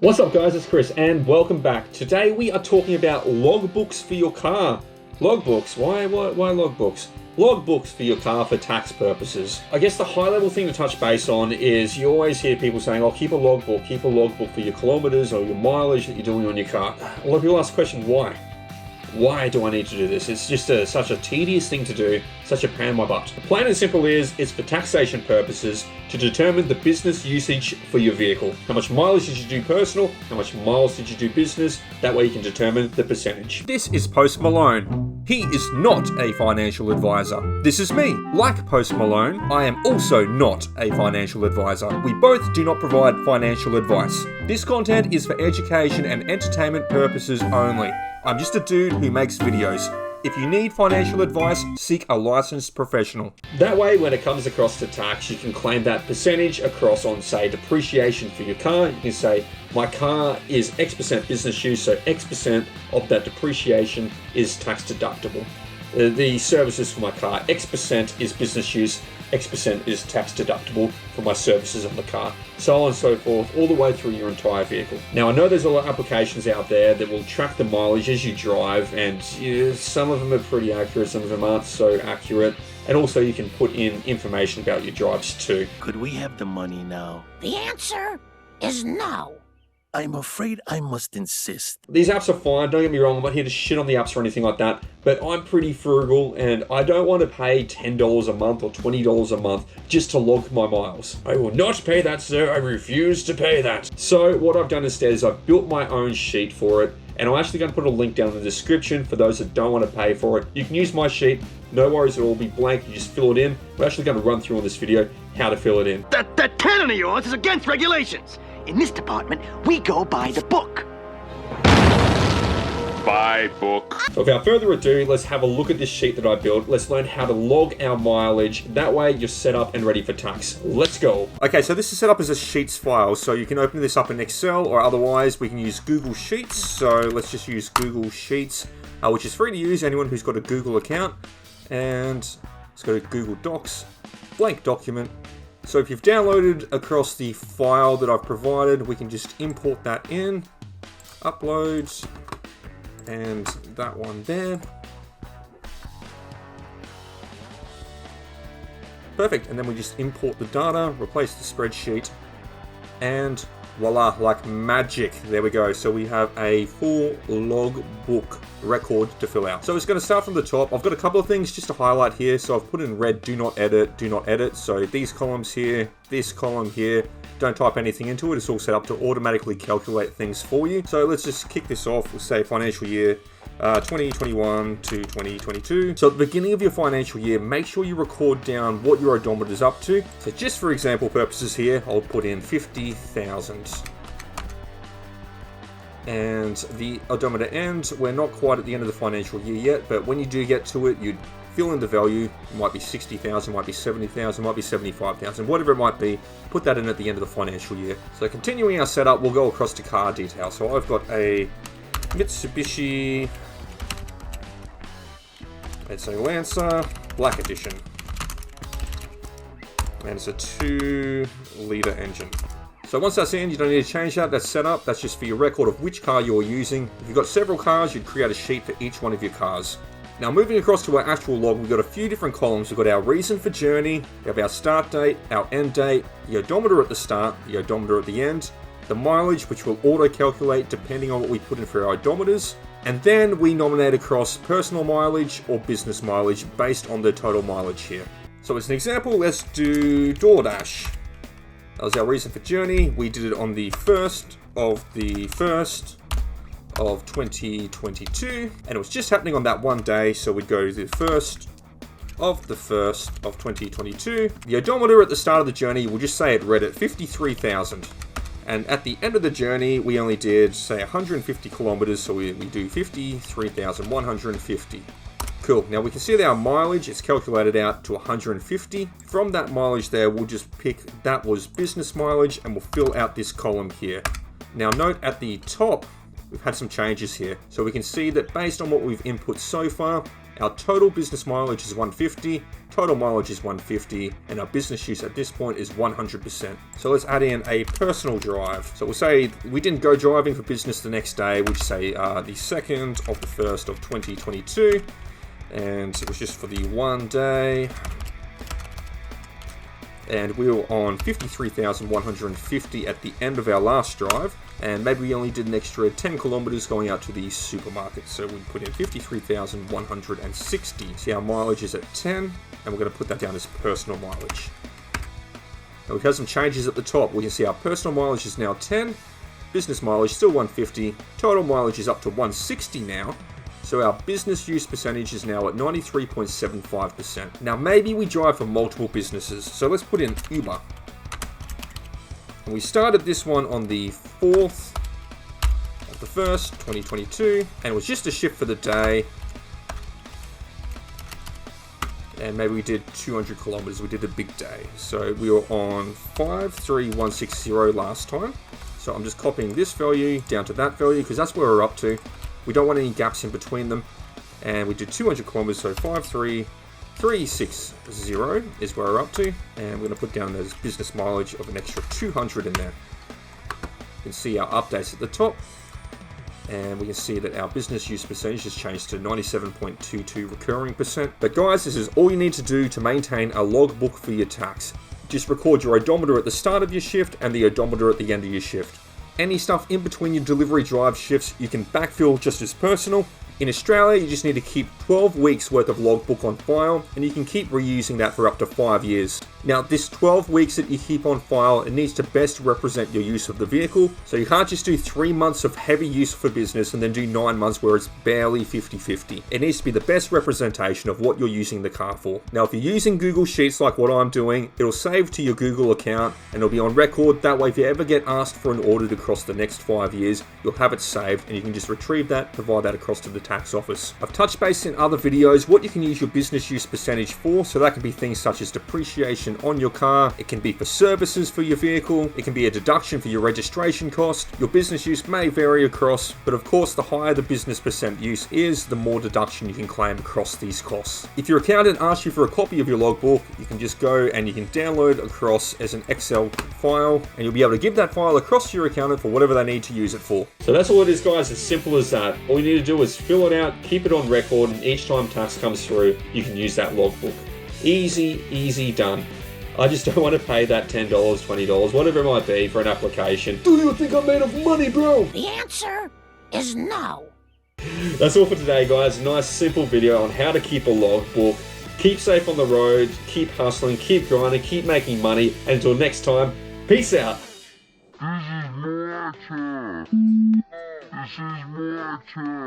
What's up guys, it's Chris and welcome back. Today we are talking about logbooks for your car. Logbooks? Why logbooks? Logbooks for your car for tax purposes. I guess the high level thing to touch base on is you always hear people saying, oh, keep a logbook for your kilometers or your mileage that you're doing on your car. A lot of people ask the question, why? Why do I need to do this? It's just such a tedious thing to do, such a pain in my butt. Plain and simple is, it's for taxation purposes to determine the business usage for your vehicle. How much mileage did you do personal? How much miles did you do business? That way you can determine the percentage. This is Post Malone. He is not a financial advisor. This is me. Like Post Malone, I am also not a financial advisor. We both do not provide financial advice. This content is for education and entertainment purposes only. I'm just a dude who makes videos. If you need financial advice, seek a licensed professional. That way, when it comes across to tax, you can claim that percentage across on, say, depreciation for your car. You can say, my car is X% business use, so X% of that depreciation is tax deductible. The services for my car, X% is business use, X% is tax deductible for my services on the car, so on and so forth, all the way through your entire vehicle. Now, I know there's a lot of applications out there that will track the mileage as you drive, and some of them are pretty accurate, some of them aren't so accurate, and also you can put in information about your drives too. Could we have the money now? The answer is no. I'm afraid I must insist. These apps are fine, don't get me wrong, I'm not here to shit on the apps or anything like that, but I'm pretty frugal and I don't want to pay $10 a month or $20 a month just to log my miles. I will not pay that, sir. I refuse to pay that. So what I've done instead is I've built my own sheet for it, and I'm actually going to put a link down in the description for those that don't want to pay for it. You can use my sheet, no worries, it'll all be blank, you just fill it in. We're actually going to run through on this video how to fill it in. That tenant of yours is against regulations. In this department, we go by the book. By book. So without further ado, let's have a look at this sheet that I built. Let's learn how to log our mileage. That way you're set up and ready for tax. Let's go. Okay, so this is set up as a Sheets file. So you can open this up in Excel, or otherwise we can use Google Sheets. So let's just use Google Sheets, which is free to use, anyone who's got a Google account. And let's go to Google Docs, blank document. So if you've downloaded across the file that I've provided, we can just import that in, upload, and that one there. Perfect, and then we just import the data, replace the spreadsheet, and voila, like magic, there we go. So we have a full logbook record to fill out. So it's going to start from the top. I've got a couple of things just to highlight here. So I've put in red, do not edit, do not edit. So these columns here, this column here, don't type anything into it. It's all set up to automatically calculate things for you. So let's just kick this off. We'll say financial year 2021 to 2022. So at the beginning of your financial year, make sure you record down what your odometer is up to. So just for example purposes here, I'll put in 50,000. And the odometer ends. We're not quite at the end of the financial year yet, but when you do get to it, you'd fill in the value. It might be 60,000, might be 70,000, might be 75,000, whatever it might be. Put that in at the end of the financial year. So continuing our setup, we'll go across to car details. So I've got a Mitsubishi, it's a Lancer Black Edition, and it's a 2-litre engine. So once that's in, you don't need to change that. That's set up. That's just for your record of which car you're using. If you've got several cars, you'd create a sheet for each one of your cars. Now moving across to our actual log, we've got a few different columns. We've got our reason for journey, we have our start date, our end date, the odometer at the start, the odometer at the end, the mileage, which will auto-calculate depending on what we put in for our odometers, and then we nominate across personal mileage or business mileage based on the total mileage here. So as an example, let's do Doordash. That was our reason for journey. We did it on the 1st of the 1st of 2022, and it was just happening on that one day, so we'd go to the 1st of the 1st of 2022. The odometer at the start of the journey, we'll just say it read at 53,000. And at the end of the journey, we only did, say, 150 kilometers, so we do 53,150. Cool. Now we can see that our mileage is calculated out to 150. From that mileage there, we'll just pick that was business mileage, and we'll fill out this column here. Now note at the top, we've had some changes here. So we can see that based on what we've input so far, Our total business mileage is 150, total mileage is 150, and our business use at this point is 100%. So let's add in a personal drive. So we'll say we didn't go driving for business the next day, we'll say the 2nd of the 1st of 2022, and it was just for the one day. And we were on 53,150 at the end of our last drive, and maybe we only did an extra 10 kilometers going out to the supermarket, so we put in 53,160. See, our mileage is at 10, and we're going to put that down as personal mileage. And we've had some changes at the top. We can see our personal mileage is now 10, business mileage still 150, total mileage is up to 160 now. So our business use percentage is now at 93.75%. Now maybe we drive for multiple businesses, so let's put in Uber. And we started this one on the 4th of the 1st, 2022, and it was just a shift for the day. And maybe we did 200 kilometers, we did a big day. So we were on 53160 last time. So I'm just copying this value down to that value because that's where we're up to. We don't want any gaps in between them. And we did 200 kilometers, so 53360 is where we're up to. And we're going to put down those business mileage of an extra 200 in there. You can see our updates at the top. And we can see that our business use percentage has changed to 97.22 recurring percent. But guys, this is all you need to do to maintain a logbook for your tax. Just record your odometer at the start of your shift and the odometer at the end of your shift. Any stuff in between your delivery drive shifts, you can backfill just as personal. In Australia, you just need to keep 12 weeks worth of logbook on file, and you can keep reusing that for up to 5 years. Now, this 12 weeks that you keep on file, it needs to best represent your use of the vehicle. So you can't just do 3 months of heavy use for business and then do 9 months where it's barely 50-50. It needs to be the best representation of what you're using the car for. Now, if you're using Google Sheets like what I'm doing, it'll save to your Google account and it'll be on record. That way, if you ever get asked for an audit across the next 5 years, you'll have it saved and you can just retrieve that, provide that across to the tax office. I've touched base in other videos what you can use your business use percentage for, so that can be things such as depreciation on your car, it can be for services for your vehicle, it can be a deduction for your registration cost. Your business use may vary across, but of course the higher the business percent use is, the more deduction you can claim across these costs. If your accountant asks you for a copy of your logbook, you can just go and you can download across as an Excel file, and you'll be able to give that file across to your accountant for whatever they need to use it for. So that's all it is, guys. It's simple as that. All you need to do is fill it out, keep it on record, and each time tax comes through, you can use that logbook. Easy done. I just don't want to pay that $10, $20, whatever it might be for an application. Do you think I'm made of money, bro? The answer is no. That's all for today, guys. A nice simple video on how to keep a logbook. Keep safe on the road, keep hustling, keep grinding, keep making money. And until next time, peace out. This is my turn.